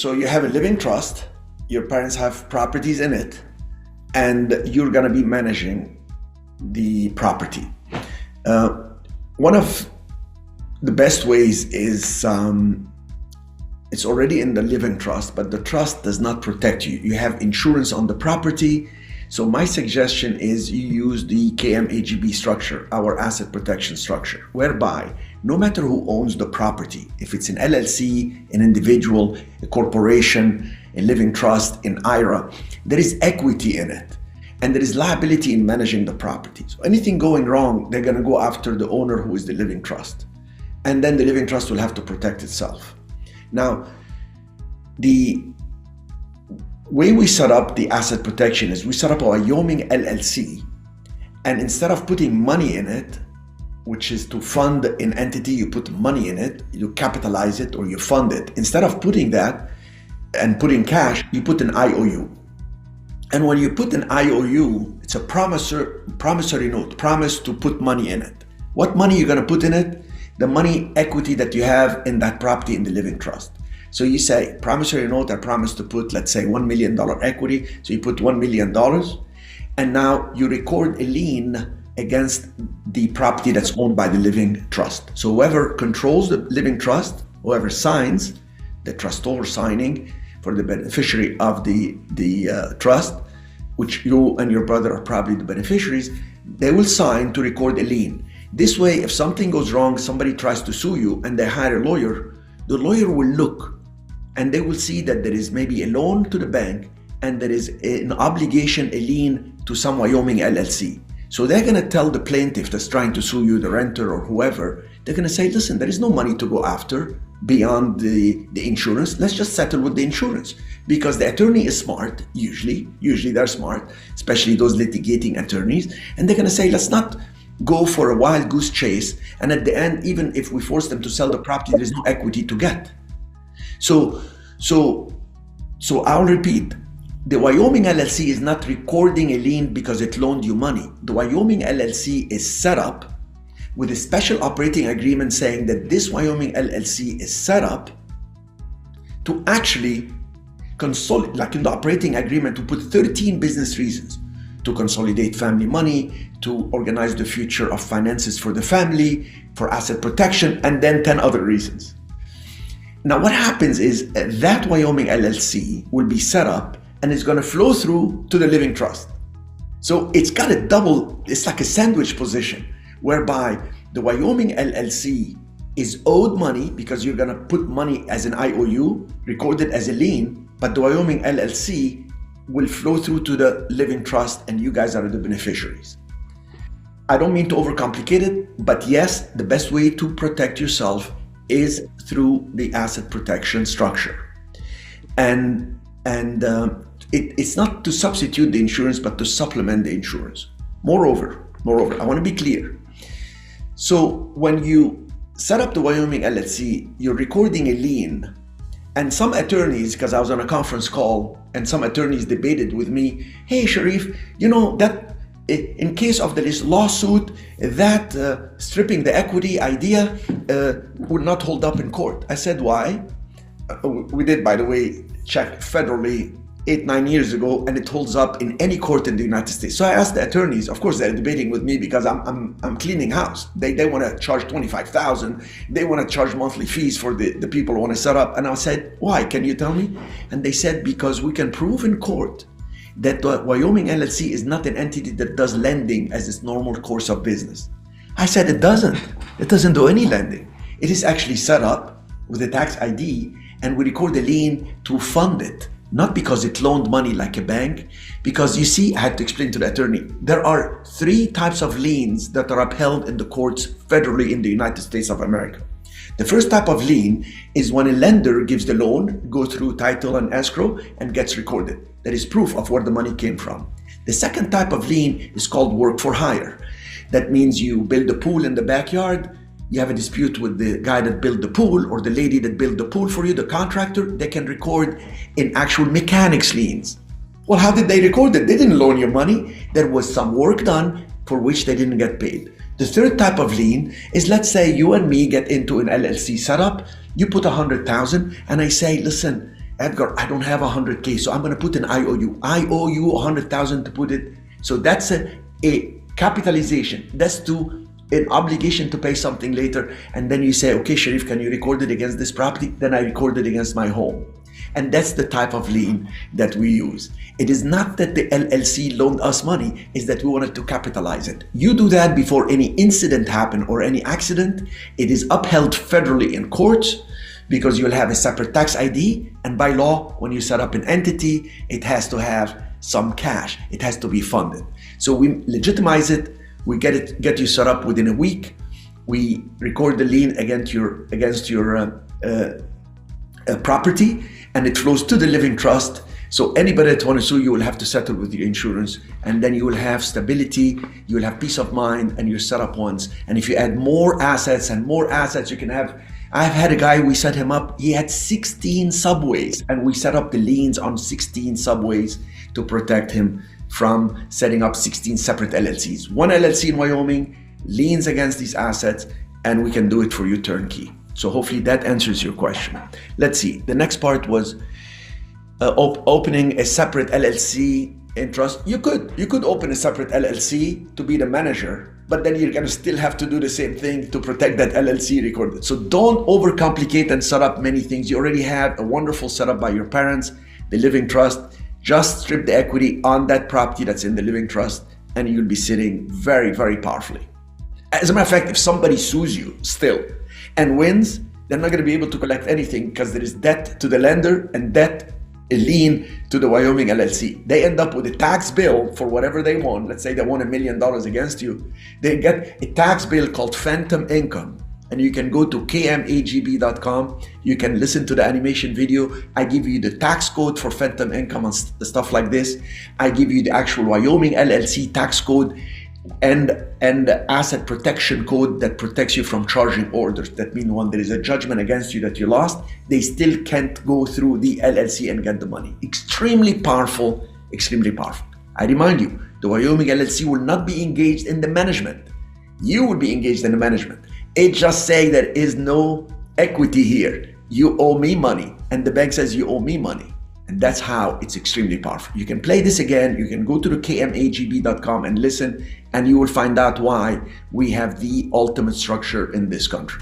So you have a living trust, your parents have properties in it, and you're gonna be managing the property. One of the best ways is it's already in the living trust, but the trust does not protect you. You have insurance on the property. So my suggestion is you use the KMAGB structure, our asset protection structure, whereby no matter who owns the property, if it's an LLC, an individual, a corporation, a living trust, an IRA, there is equity in it. And there is liability in managing the property. So anything going wrong, they're gonna go after the owner who is the living trust. And then the living trust will have to protect itself. Now, the way we set up the asset protection is we set up a Wyoming LLC, and instead of putting money in it, which is to fund an entity, you put money in it, you capitalize it or you fund it. Instead of putting that and putting cash, you put an IOU. And when you put an IOU, it's a promissory note, promise to put money in it. What money you're gonna put in it? The money equity that you have in that property in the living trust. So you say, promissory note, I promise to put, let's say, $1 million equity. So you put $1 million, and now you record a lien against the property that's owned by the living trust. So whoever controls the living trust, whoever signs, the trustor signing for the beneficiary of the trust, which you and your brother are probably the beneficiaries, they will sign to record a lien. This way, if something goes wrong, somebody tries to sue you and they hire a lawyer, the lawyer will look and they will see that there is maybe a loan to the bank and there is an obligation, a lien to some Wyoming LLC. So they're gonna tell the plaintiff that's trying to sue you, the renter or whoever, they're gonna say, listen, there is no money to go after beyond the insurance. Let's just settle with the insurance. Because the attorney is smart, usually they're smart, especially those litigating attorneys, and they're gonna say, let's not go for a wild goose chase, and at the end, even if we force them to sell the property, there is no equity to get. So I'll repeat, the Wyoming LLC is not recording a lien because it loaned you money. The Wyoming LLC is set up with a special operating agreement saying that this Wyoming LLC is set up to actually consolidate, like in the operating agreement, to put 13 business reasons: to consolidate family money, to organize the future of finances for the family, for asset protection, and then 10 other reasons. Now what happens is that Wyoming LLC will be set up and it's going to flow through to the living trust. So it's got a double, it's like a sandwich position, whereby the Wyoming LLC is owed money because you're going to put money as an IOU, recorded as a lien, but the Wyoming LLC will flow through to the living trust and you guys are the beneficiaries. I don't mean to overcomplicate it, but yes, the best way to protect yourself is through the asset protection structure. And it's not to substitute the insurance, but to supplement the insurance. Moreover, I want to be clear. So when you set up the Wyoming LLC, you're recording a lien, and some attorneys, because I was on a conference call, and some attorneys debated with me, hey Sharif, you know that in case of this lawsuit, that stripping the equity idea would not hold up in court. I said, why? We did, by the way, check federally 8-9 years ago, and it holds up in any court in the United States. So I asked the attorneys, of course they're debating with me because I'm cleaning house. They want to charge $25,000. They want to charge monthly fees for the people who want to set up. And I said, why? Can you tell me? And they said, because we can prove in court that the Wyoming LLC is not an entity that does lending as its normal course of business. I said, it doesn't do any lending. It is actually set up with a tax ID, and we record a lien to fund it. Not because it loaned money like a bank, because you see, I had to explain to the attorney, there are 3 types of liens that are upheld in the courts federally in the United States of America. The first type of lien is when a lender gives the loan, go through title and escrow, and gets recorded. That is proof of where the money came from. The second type of lien is called work for hire. That means you build a pool in the backyard, you have a dispute with the guy that built the pool or the lady that built the pool for you, the contractor, they can record in actual mechanics liens. Well, how did they record it? They didn't loan you money. There was some work done for which they didn't get paid. The third type of lien is, let's say you and me get into an LLC setup, you put $100,000 and I say, listen, Edgar, I don't have 100K, so I'm going to put an IOU. I owe you 100,000 to put it. So that's a capitalization. That's an obligation to pay something later. And then you say, okay, Sharif, can you record it against this property? Then I record it against my home. And that's the type of lien that we use. It is not that the LLC loaned us money, it's that we wanted to capitalize it. You do that before any incident happen or any accident. It is upheld federally in courts because you'll have a separate tax ID. And by law, when you set up an entity, it has to have some cash. It has to be funded. So we legitimize it. We get you set up within a week. We record the lien against your property, and it flows to the living trust. So anybody that wants to sue you will have to settle with your insurance, and then you will have stability, you will have peace of mind, and you're set up once. And if you add more assets, you can have. I've had a guy, we set him up, he had 16 subways, and we set up the liens on 16 subways to protect him from setting up 16 separate LLCs. One LLC in Wyoming, liens against these assets, and we can do it for you turnkey. So hopefully that answers your question. Let's see, the next part was opening a separate LLC in trust. You could open a separate LLC to be the manager, but then you're gonna still have to do the same thing to protect that LLC recorded. So don't overcomplicate and set up many things. You already have a wonderful setup by your parents, the living trust. Just strip the equity on that property that's in the living trust, and you'll be sitting very, very powerfully. As a matter of fact, if somebody sues you still and wins, they're not going to be able to collect anything because there is debt to the lender and debt, a lien to the Wyoming LLC. They end up with a tax bill for whatever they won. Let's say they won $1 million against you. They get a tax bill called phantom income. And you can go to KMAGB.com. You can listen to the animation video. I give you the tax code for phantom income and stuff like this. I give you the actual Wyoming LLC tax code and asset protection code that protects you from charging orders. That means when there is a judgment against you that you lost, they still can't go through the LLC and get the money. Extremely powerful, extremely powerful. I remind you, the Wyoming LLC will not be engaged in the management. You will be engaged in the management. It just say there is no equity here. You owe me money, and the bank says you owe me money. And that's how it's extremely powerful. You can play this again. You can go to the KMAGB.com and listen, and you will find out why we have the ultimate structure in this country.